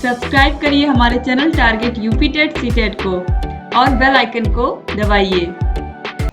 Subscribe करिए हमारे channel target UP TET CTET को और बेल आइकन को दबाइए।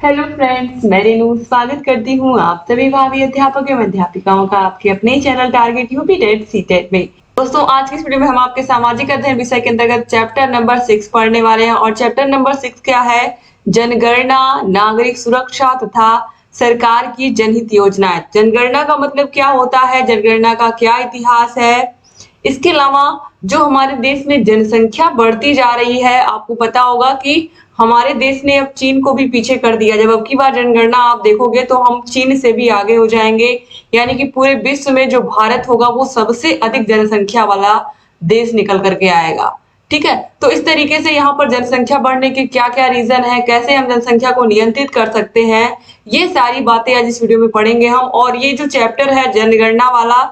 हेलो फ्रेंड्स, मैं रेनू स्वागत करती हूँ आप सभी भावी अध्यापक एवं अध्यापिकाओं का आपके अपने channel target UP TET CTET में। दोस्तों, आज की इस वीडियो में हम आपके सामाजिक अध्ययन विषय के अंतर्गत चैप्टर नंबर 6 पढ़ने वाले हैं। और चैप्टर नंबर 6 क्या है? जनगणना, नागरिक सुरक्षा तथा सरकार की जनहित योजनाएं। जनगणना का मतलब क्या होता है, जनगणना का क्या इतिहास है, इसके अलावा जो हमारे देश में जनसंख्या बढ़ती जा रही है, आपको पता होगा कि हमारे देश ने अब चीन को भी पीछे कर दिया। जब अब की बार जनगणना आप देखोगे तो हम चीन से भी आगे हो जाएंगे, यानी कि पूरे विश्व में जो भारत होगा वो सबसे अधिक जनसंख्या वाला देश निकल करके आएगा। ठीक है, तो इस तरीके से यहाँ पर जनसंख्या बढ़ने के क्या क्या रीजन है, कैसे हम जनसंख्या को नियंत्रित कर सकते हैं, ये सारी बातें आज इस वीडियो में पढ़ेंगे हम। और ये जो चैप्टर है जनगणना वाला,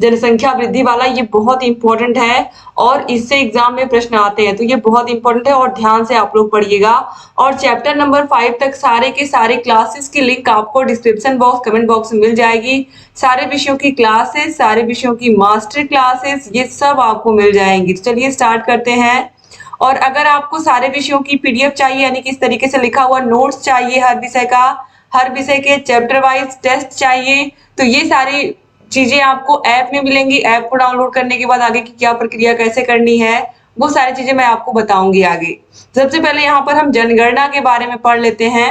जनसंख्या वृद्धि वाला, ये बहुत इंपॉर्टेंट है और इससे एग्जाम में प्रश्न आते हैं, तो ये बहुत इंपॉर्टेंट है और ध्यान से आप लोग पढ़िएगा। और चैप्टर नंबर 5 तक सारे के सारे क्लासेस की लिंक आपको डिस्क्रिप्शन बॉक्स, कमेंट बॉक्स में मिल जाएगी। सारे विषयों की क्लासेस, सारे विषयों की मास्टर क्लासेस, ये सब आपको मिल जाएंगी। तो चलिए स्टार्ट करते हैं। और अगर आपको सारे विषयों की पीडीएफ चाहिए, यानी कि इस तरीके से लिखा हुआ नोट्स चाहिए हर विषय का, हर विषय के चैप्टर वाइज टेस्ट चाहिए, तो ये सारी चीजें आपको ऐप में मिलेंगी। ऐप को डाउनलोड करने के बाद आगे की क्या प्रक्रिया कैसे करनी है, वो सारी चीजें मैं आपको बताऊंगी आगे। सबसे पहले यहाँ पर हम जनगणना के बारे में पढ़ लेते हैं।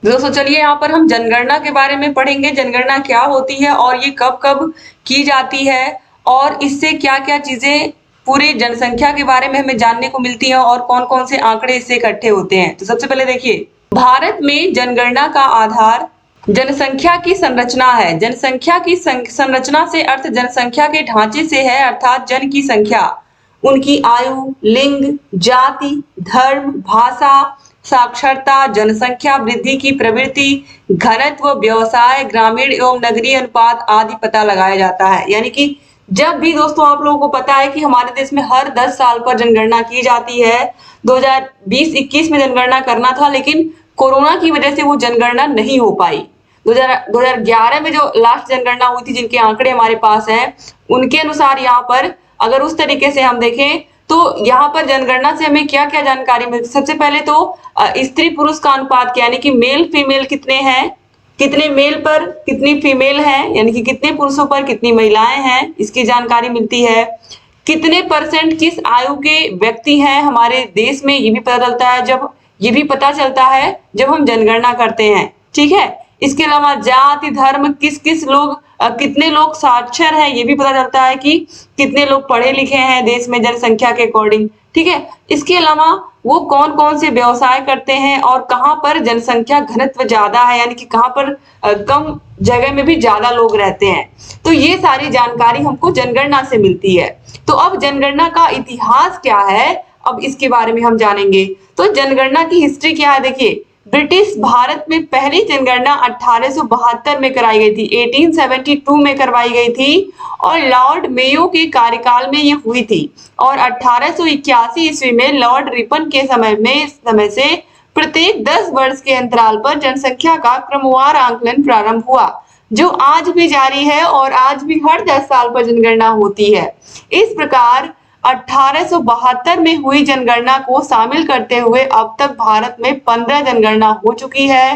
दोस्तों चलिए यहाँ पर हम जनगणना के बारे में पढ़ेंगे। जनगणना क्या होती है और ये कब कब की जाती है और इससे क्या क्या चीजें पूरी जनसंख्या के बारे में हमें जानने को मिलती है और कौन कौन से आंकड़े इससे इकट्ठे होते हैं। तो सबसे पहले देखिए, भारत में जनगणना का आधार जनसंख्या की संरचना है। जनसंख्या की संरचना से अर्थ जनसंख्या के ढांचे से है, अर्थात जन की संख्या, उनकी आयु, लिंग, जाति, धर्म, भाषा, साक्षरता, जनसंख्या वृद्धि की प्रवृत्ति, घनत्व, व्यवसाय, ग्रामीण एवं नगरीय अनुपात आदि पता लगाया जाता है। यानी कि जब भी दोस्तों आप लोगों को पता है कि हमारे देश में हर 10 साल पर जनगणना की जाती है। 2020-21 में जनगणना करना था, लेकिन कोरोना की वजह से वो जनगणना नहीं हो पाई। 2011 में जो लास्ट जनगणना हुई थी, जिनके आंकड़े हमारे पास हैं, उनके अनुसार यहाँ पर अगर उस तरीके से हम देखें तो यहाँ पर जनगणना से हमें क्या क्या जानकारी मिलती है। सबसे पहले तो स्त्री पुरुष का अनुपात, यानी कि मेल फीमेल कितने हैं, कितने मेल पर कितनी फीमेल है, यानी कि कितने पुरुषों पर कितनी महिलाएं हैं, इसकी जानकारी मिलती है। कितने परसेंट किस आयु के व्यक्ति हैं हमारे देश में, ये भी पता चलता है जब हम जनगणना करते हैं। ठीक है, इसके अलावा जाति, धर्म, कितने लोग साक्षर हैं, ये भी पता चलता है कि कितने लोग पढ़े लिखे हैं देश में जनसंख्या के अकॉर्डिंग। ठीक है, इसके अलावा वो कौन कौन से व्यवसाय करते हैं और कहाँ पर जनसंख्या घनत्व ज्यादा है, यानी कि कहाँ पर कम जगह में भी ज्यादा लोग रहते हैं। तो ये सारी जानकारी हमको जनगणना से मिलती है। तो अब जनगणना का इतिहास क्या है, अब इसके बारे में हम जानेंगे। तो जनगणना की हिस्ट्री क्या है, देखिए, ब्रिटिश भारत में पहली जनगणना 1872 में कराई गई थी, 1872 में करवाई गई थी और लॉर्ड मेयो के कार्यकाल में ये हुई थी। और 1881 ईस्वी में लॉर्ड रिपन के समय से प्रत्येक 10 वर्ष के अंतराल पर जनसंख्या का क्रमवार आंकलन प्रारंभ हुआ, जो आज भी जारी है और आज भी हर 10 साल पर जनगणना होती है। इस प्रकार 1872 में हुई जनगणना को शामिल करते हुए अब तक भारत में 15 जनगणना हो चुकी है।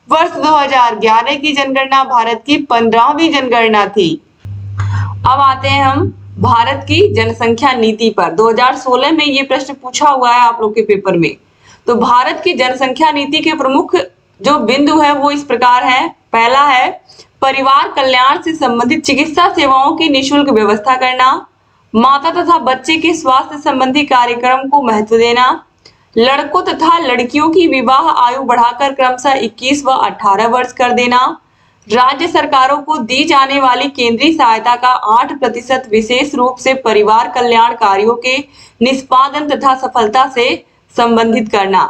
वर्ष 2011 की जनगणना भारत की 15वीं जनगणना थी। अब आते हैं हम भारत की जनसंख्या नीति पर। 2016 में ये प्रश्न पूछा हुआ है आप लोग के पेपर में। तो भारत की जनसंख्या नीति के प्रमुख जो बिंदु है वो इस प्रकार है। पहला है परिवार कल्याण से संबंधित चिकित्सा सेवाओं की निःशुल्क व्यवस्था करना, माता तथा बच्चे के स्वास्थ्य संबंधी कार्यक्रम को महत्व देना, लड़कों तथा लड़कियों की विवाह आयु बढ़ाकर क्रमशः 21 व 18 वर्ष कर देना, राज्य सरकारों को दी जाने वाली केंद्रीय सहायता का 8% विशेष रूप से परिवार कल्याण कार्यों के निष्पादन तथा सफलता से संबंधित करना,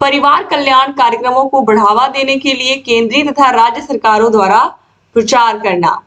परिवार कल्याण कार्यक्रमों को बढ़ावा देने के लिए केंद्रीय तथा राज्य सरकारों द्वारा प्रचार करना।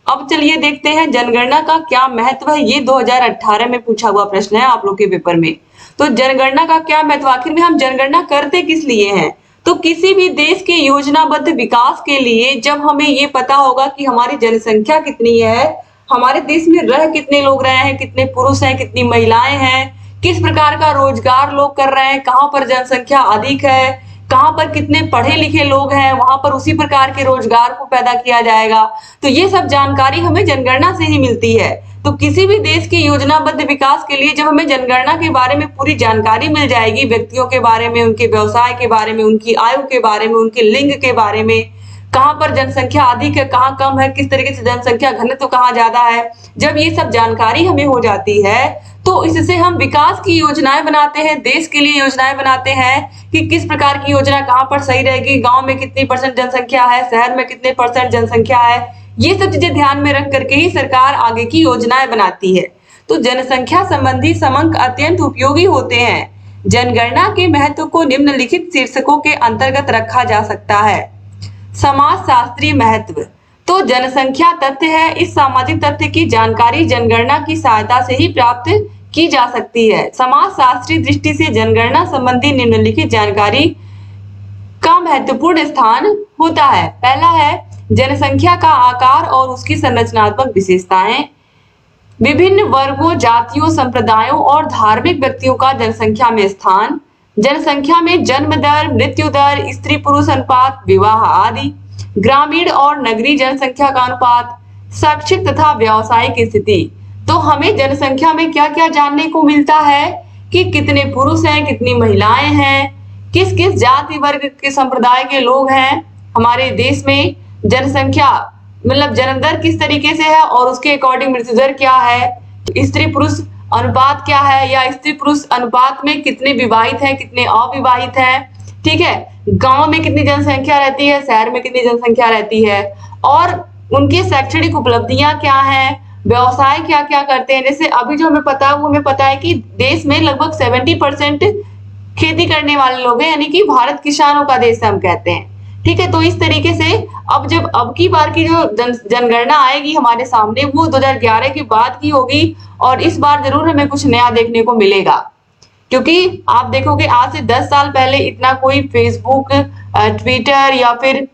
अब चलिए देखते हैं जनगणना का क्या महत्व है। ये 2018 में पूछा हुआ प्रश्न है आप लोग के पेपर में। तो जनगणना का क्या महत्व, आखिर में हम जनगणना करते किस लिए हैं? तो किसी भी देश के योजनाबद्ध विकास के लिए जब हमें ये पता होगा कि हमारी जनसंख्या कितनी है, हमारे देश में रह कितने लोग रहे हैं, कितने पुरुष हैं, कितनी महिलाएं हैं, किस प्रकार का रोजगार लोग कर रहे हैं, कहाँ पर जनसंख्या अधिक है, कहाँ पर कितने पढ़े लिखे लोग हैं, वहां पर उसी प्रकार के रोजगार को पैदा किया जाएगा। तो ये सब जानकारी हमें जनगणना से ही मिलती है। तो किसी भी देश के योजनाबद्ध विकास के लिए जब हमें जनगणना के बारे में पूरी जानकारी मिल जाएगी, व्यक्तियों के बारे में, उनके व्यवसाय के बारे में, उनकी आयु के बारे में, उनके लिंग के बारे में, कहाँ पर जनसंख्या अधिक है, कहाँ कम है, किस तरीके से जनसंख्या घनत्व कहाँ ज्यादा है, जब ये सब जानकारी हमें हो जाती है तो इससे हम विकास की योजनाएं बनाते हैं, देश के लिए योजनाएं बनाते हैं कि किस प्रकार की योजना कहाँ पर सही रहेगी, गांव में कितनी % जनसंख्या है, शहर में कितने % जनसंख्या है। ये सब चीजें ध्यान में रख करके ही सरकार आगे की योजनाएं बनाती है। तो जनसंख्या संबंधी समंक अत्यंत उपयोगी होते हैं। जनगणना के महत्व को निम्नलिखित शीर्षकों के अंतर्गत रखा जा सकता है। समाजशास्त्रीय महत्व। तो जनसंख्या तथ्य है, इस सामाजिक तथ्य की जानकारी जनगणना की सहायता से ही प्राप्त की जा सकती है। समाजशास्त्रीय दृष्टि से जनगणना संबंधी निम्नलिखित जानकारी का महत्वपूर्ण स्थान होता है। पहला है जनसंख्या का आकार और उसकी संरचनात्मक विशेषताएं। विभिन्न वर्गों, जातियों, संप्रदायों और धार्मिक व्यक्तियों का जनसंख्या में स्थान। जनसंख्या में जन्म दर, मृत्यु दर, स्त्री पुरुष अनुपात, विवाह आदि। ग्रामीण और नगरीय जनसंख्या का अनुपात, शैक्षिक तथा व्यावसायिक स्थिति। तो हमें जनसंख्या में क्या क्या जानने को मिलता है कि कितने पुरुष हैं, कितनी महिलाएं हैं, किस किस जाति वर्ग के संप्रदाय के लोग हैं हमारे देश में, जनसंख्या मतलब जन्म दर किस तरीके से है और उसके अकॉर्डिंग मृत्यु दर क्या है, स्त्री पुरुष अनुपात क्या है, या स्त्री पुरुष अनुपात में कितने विवाहित हैं, कितने अविवाहित हैं, ठीक है, गांव में कितनी जनसंख्या रहती है, शहर में कितनी जनसंख्या रहती है, और उनकी शैक्षणिक उपलब्धियां क्या हैं, व्यवसाय क्या क्या करते हैं। जैसे अभी जो हमें पता है वो हमें पता है कि देश में लगभग 70% खेती करने वाले लोग हैं, यानी कि भारत किसानों का देश हम कहते हैं, ठीक है। तो इस तरीके से अब की बार की जो जनगणना आएगी हमारे सामने वो 2011 के बाद की होगी, और इस बार जरूर हमें कुछ नया देखने को मिलेगा, क्योंकि आप देखोगे आज से 10 साल पहले इतना कोई फेसबुक, ट्विटर या फिर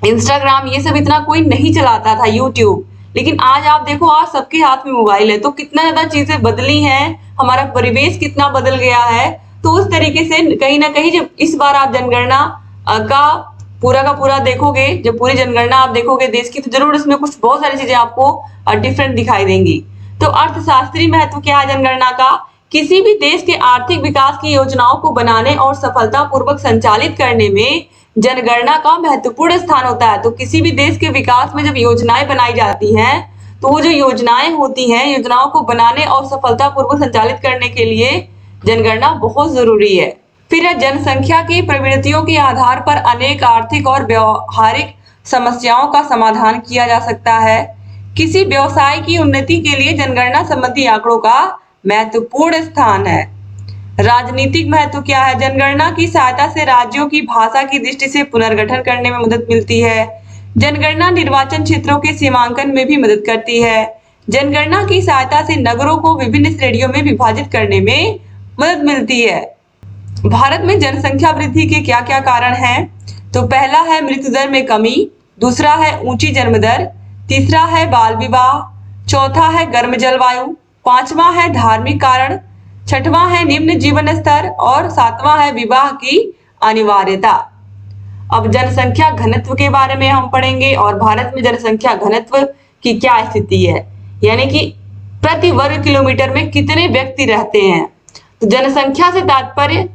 इंस्टाग्राम ये सब इतना कोई नहीं चलाता था, यूट्यूब, लेकिन आज आप देखो आज सबके हाथ में मोबाइल है। तो कितना ज्यादा चीजें बदली हैं, हमारा परिवेश कितना बदल गया है। तो उस तरीके से कहीं ना कहीं जब इस बार आप जनगणना का पूरा देखोगे, जब पूरी जनगणना आप देखोगे देश की, तो जरूर इसमें कुछ बहुत सारी चीजें आपको डिफरेंट दिखाई देंगी। तो अर्थशास्त्रीय महत्व क्या है जनगणना का? किसी भी देश के आर्थिक विकास की योजनाओं को बनाने और सफलतापूर्वक संचालित करने में जनगणना का महत्वपूर्ण स्थान होता है। तो किसी भी देश के विकास में जब योजनाएं बनाई जाती हैं, तो वो जो योजनाएं होती हैं, योजनाओं को बनाने और सफलतापूर्वक संचालित करने के लिए जनगणना बहुत जरूरी है। फिर जनसंख्या की प्रवृत्तियों के आधार पर अनेक आर्थिक और व्यवहारिक समस्याओं का समाधान किया जा सकता है। किसी व्यवसाय की उन्नति के लिए जनगणना संबंधी आंकड़ों का महत्वपूर्ण स्थान है। राजनीतिक महत्व क्या है? जनगणना की सहायता से राज्यों की भाषा की दृष्टि से पुनर्गठन करने में मदद मिलती है। जनगणना निर्वाचन क्षेत्रों के सीमांकन में भी मदद करती है। जनगणना की सहायता से नगरों को विभिन्न श्रेणियों में विभाजित करने में मदद मिलती है। भारत में जनसंख्या वृद्धि के क्या क्या कारण हैं? तो पहला है मृत्यु दर में कमी, दूसरा है ऊंची जन्म दर, तीसरा है बाल विवाह, चौथा है गर्म जलवायु, पांचवा है धार्मिक कारण, छठवां है निम्न जीवन स्तर, और सातवां है विवाह की अनिवार्यता। अब जनसंख्या घनत्व के बारे में हम पढ़ेंगे, और भारत में जनसंख्या घनत्व की क्या स्थिति है, यानी कि प्रति वर्ग किलोमीटर में कितने व्यक्ति रहते हैं। तो जनसंख्या से तात्पर्य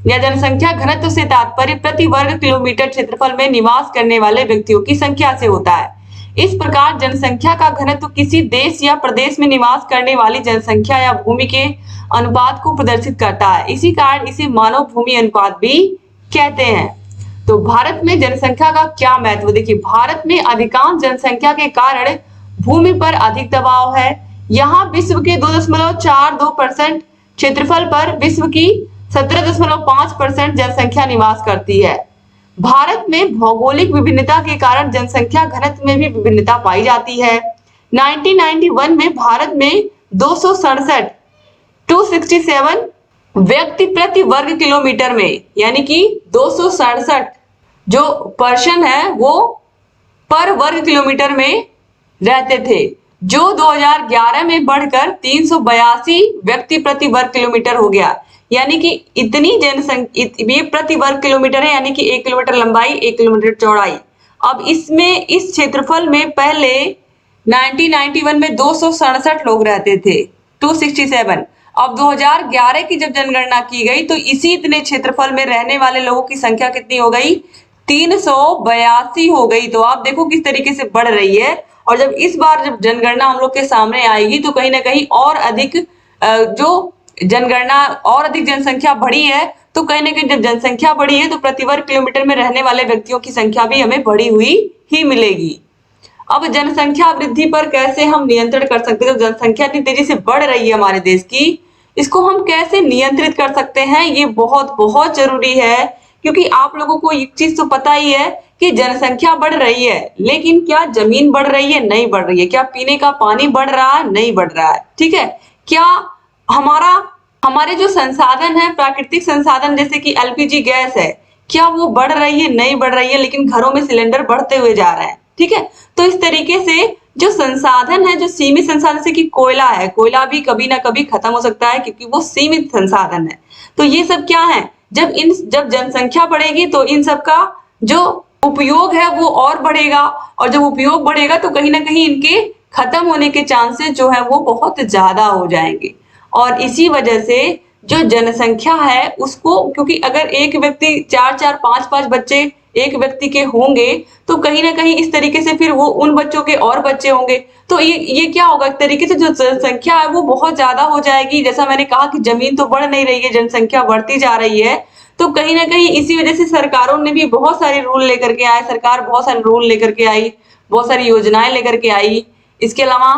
या जनसंख्या घनत्व से तात्पर्य प्रति वर्ग किलोमीटर क्षेत्रफल में निवास करने वाले व्यक्तियों की संख्या से होता है। इस प्रकार जनसंख्या का घनत्व किसी देश या प्रदेश में निवास करने वाली जनसंख्या या भूमि के अनुपात को प्रदर्शित करता है। इसी कारण इसे मानव भूमि अनुपात भी कहते हैं। तो भारत में जनसंख्या का क्या महत्व? देखिए, भारत में अधिकांश जनसंख्या के कारण भूमि पर अधिक दबाव है। यहाँ विश्व के 2.42% क्षेत्रफल पर विश्व की 17.5% जनसंख्या निवास करती है। भारत में भौगोलिक विभिन्नता के कारण जनसंख्या घनत्व में भी विभिन्नता पाई जाती है। 1991 में भारत में 267 व्यक्ति प्रति वर्ग किलोमीटर में, यानी कि 267 जो पर्सन है वो पर वर्ग किलोमीटर में रहते थे। जो 2011 में बढ़कर 382 व्यक्ति प्रति वर्ग किलोमीटर हो गया। यानी कि इतनी जनसंख्या, ये प्रति वर्ग किलोमीटर है, यानी कि 1 किलोमीटर लंबाई 1 किलोमीटर चौड़ाई। अब इसमें इस क्षेत्रफल में पहले 1991 में 267 लोग रहते थे, 267। अब 2011 की जब जनगणना की गई तो इसी इतने क्षेत्रफल में रहने वाले लोगों की संख्या कितनी हो गई, 382 हो गई। तो आप देखो किस तरीके से बढ़ रही है। और जब इस बार जब जनगणना हम लोग के सामने आएगी तो कहीं ना कहीं और अधिक जो जनगणना और अधिक जनसंख्या बढ़ी है, तो कहीं ना कहीं जब जनसंख्या बढ़ी है तो प्रति वर्ग किलोमीटर में रहने वाले व्यक्तियों की संख्या भी हमें बढ़ी हुई ही मिलेगी। अब जनसंख्या वृद्धि पर कैसे हम नियंत्रण कर सकते हैं? तो जनसंख्या इतनी तेजी से बढ़ रही है हमारे देश की, इसको हम कैसे नियंत्रित कर सकते हैं, ये बहुत बहुत जरूरी है। क्योंकि आप लोगों को एक चीज तो पता ही है कि जनसंख्या बढ़ रही है, लेकिन क्या जमीन बढ़ रही है? नहीं बढ़ रही है। क्या पीने का पानी बढ़ रहा है? नहीं बढ़ रहा है। ठीक है। क्या हमारे जो संसाधन है, प्राकृतिक संसाधन जैसे कि एलपीजी गैस है, क्या वो बढ़ रही है? नहीं बढ़ रही है, लेकिन घरों में सिलेंडर बढ़ते हुए जा रहे हैं। ठीक है। तो इस तरीके से जो संसाधन है, जो सीमित संसाधन, जैसे कि कोयला है, कोयला भी कभी ना कभी खत्म हो सकता है क्योंकि वो सीमित संसाधन है। तो ये सब क्या है, जब जनसंख्या बढ़ेगी तो इन सब का जो उपयोग है वो और बढ़ेगा, और जब उपयोग बढ़ेगा तो कहीं ना कहीं इनके खत्म होने के चांसेस जो है वो बहुत ज्यादा हो जाएंगे। और इसी वजह से जो जनसंख्या है उसको, क्योंकि अगर एक व्यक्ति 4-4 5-5 बच्चे एक व्यक्ति के होंगे तो कहीं ना कहीं इस तरीके से फिर वो उन बच्चों के और बच्चे होंगे, तो ये क्या होगा, एक तरीके से जो जनसंख्या है वो बहुत ज्यादा हो जाएगी। जैसा मैंने कहा कि जमीन तो बढ़ नहीं रही है, जनसंख्या बढ़ती जा रही है। तो कहीं ना कहीं इसी वजह से सरकारों ने भी बहुत सारे रूल लेकर के आए, सरकार बहुत सारे रूल लेकर के आई, बहुत सारी योजनाएं लेकर के आई। इसके अलावा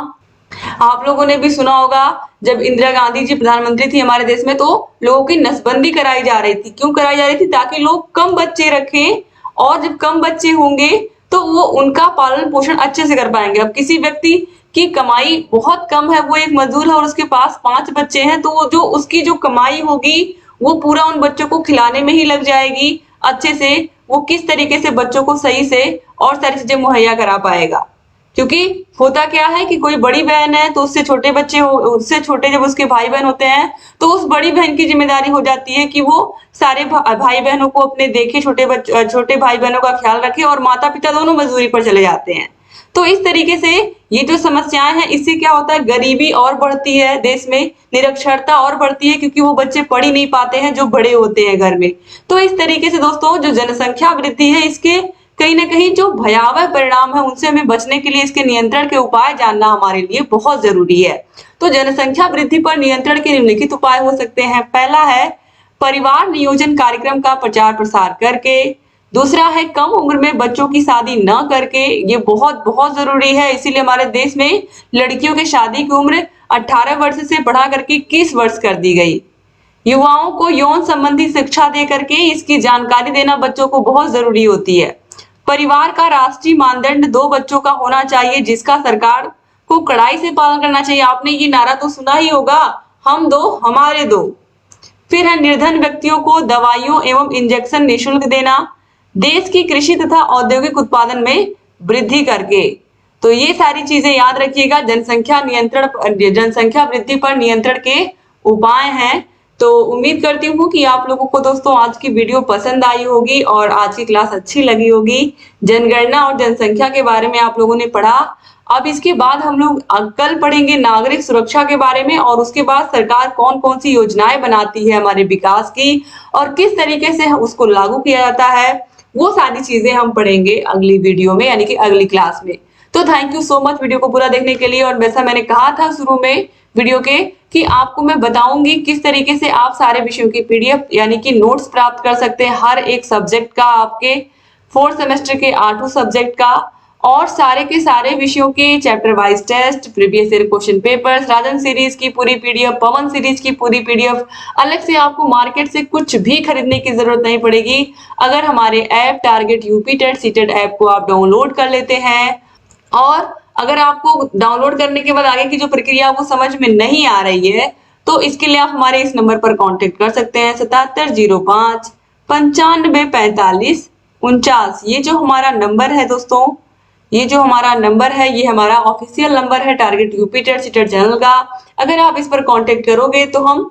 आप लोगों ने भी सुना होगा, जब इंदिरा गांधी जी प्रधानमंत्री थी हमारे देश में तो लोगों की नसबंदी कराई जा रही थी। क्यों कराई जा रही थी? ताकि लोग कम बच्चे रखें, और जब कम बच्चे होंगे तो वो उनका पालन पोषण अच्छे से कर पाएंगे। अब किसी व्यक्ति की कमाई बहुत कम है, वो एक मजदूर है और उसके पास 5 बच्चे हैं, तो वो जो उसकी जो कमाई होगी वो पूरा उन बच्चों को खिलाने में ही लग जाएगी अच्छे से। वो किस तरीके से बच्चों को सही से और सारी चीजें मुहैया करा पाएगा? क्योंकि होता क्या है कि कोई बड़ी बहन है तो उससे छोटे बच्चे हो, उससे छोटे जब उसके भाई बहन होते हैं तो उस बड़ी बहन की जिम्मेदारी हो जाती है कि वो सारे भाई बहनों को अपने देखे, छोटे भाई बहनों का ख्याल रखे, और माता पिता दोनों मजदूरी पर चले जाते हैं। तो इस तरीके से ये जो समस्याएं हैं, इससे क्या होता है, गरीबी और बढ़ती है देश में, निरक्षरता और बढ़ती है क्योंकि वो बच्चे पढ़ ही नहीं पाते हैं जो बड़े होते हैं घर में। तो इस तरीके से दोस्तों जो जनसंख्या वृद्धि है, इसके कहीं ना कहीं जो भयावह परिणाम है उनसे हमें बचने के लिए इसके नियंत्रण के उपाय जानना हमारे लिए बहुत जरूरी है। तो जनसंख्या वृद्धि पर नियंत्रण के निम्नलिखित उपाय हो सकते हैं। पहला है परिवार नियोजन कार्यक्रम का प्रचार प्रसार करके। दूसरा है कम उम्र में बच्चों की शादी न करके, ये बहुत बहुत जरूरी है। इसीलिए हमारे देश में लड़कियों की शादी की उम्र 18 वर्ष से बढ़ा करके 21 वर्ष कर दी गई। युवाओं को यौन संबंधी शिक्षा दे करके इसकी जानकारी देना बच्चों को बहुत जरूरी होती है। परिवार का राष्ट्रीय मानदंड 2 बच्चों का होना चाहिए, जिसका सरकार को कड़ाई से पालन करना चाहिए। आपने ये नारा तो सुना ही होगा, हम दो हमारे दो। फिर है निर्धन व्यक्तियों को दवाइयों एवं इंजेक्शन निःशुल्क देना, देश की कृषि तथा औद्योगिक उत्पादन में वृद्धि करके। तो ये सारी चीजें याद रखिएगा, जनसंख्या वृद्धि पर नियंत्रण के उपाय हैं। तो उम्मीद करती हूँ कि आप लोगों को दोस्तों आज की वीडियो पसंद आई होगी और आज की क्लास अच्छी लगी होगी। जनगणना और जनसंख्या के बारे में आप लोगों ने पढ़ा। अब इसके बाद हम लोग कल पढ़ेंगे नागरिक सुरक्षा के बारे में, और उसके बाद सरकार कौन कौन सी योजनाएं बनाती है हमारे विकास की और किस तरीके से उसको लागू किया जाता है, वो सारी चीजें हम पढ़ेंगे अगली वीडियो में, यानी कि अगली क्लास में। तो thank you so much video को पूरा देखने के लिए। और वैसा मैंने कहा था शुरू में वीडियो के कि आपको मैं बताऊंगी किस तरीके से आप सारे विषयों की पीडीएफ यानी कि नोट्स प्राप्त कर सकते हैं, हर एक सब्जेक्ट का, आपके 4th सेमेस्टर के 8 सब्जेक्ट का, और सारे के सारे विषयों के chapter wise test, previous year question papers, Rajan series की पूरी पीडीएफ, पवन सीरीज की पूरी पीडीएफ। अलग से आपको मार्केट से कुछ भी खरीदने की जरूरत नहीं पड़ेगी अगर हमारे app target UP TET CTET app को आप डाउनलोड कर लेते हैं। और अगर आपको डाउनलोड करने के बाद आगे की जो प्रक्रिया वो समझ में नहीं आ रही है, तो इसके लिए आप हमारे इस नंबर पर कांटेक्ट कर सकते हैं 7705 95 45 49। ये जो हमारा नंबर है दोस्तों, ये जो हमारा नंबर है ये हमारा ऑफिशियल नंबर है target UP TET CTET channel का। अगर आप इस पर कांटेक्ट करोगे तो हम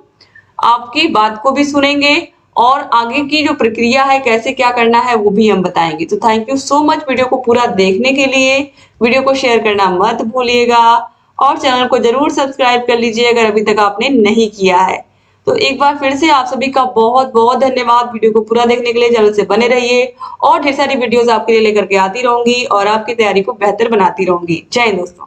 आपकी बात को भी सुनेंगे और आगे की जो प्रक्रिया है कैसे क्या करना है वो भी हम बताएंगे। तो thank you so much video को पूरा देखने के लिए। वीडियो को शेयर करना मत भूलिएगा और चैनल को जरूर सब्सक्राइब कर लीजिए अगर अभी तक आपने नहीं किया है। तो एक बार फिर से आप सभी का बहुत बहुत धन्यवाद। वीडियो को पूरा देखने के लिए चैनल से बने रहिए और ढेर सारी वीडियोस आपके लिए लेकर के आती रहूंगी और आपकी तैयारी को बेहतर बनाती रहूंगी। जय हिंद दोस्तों।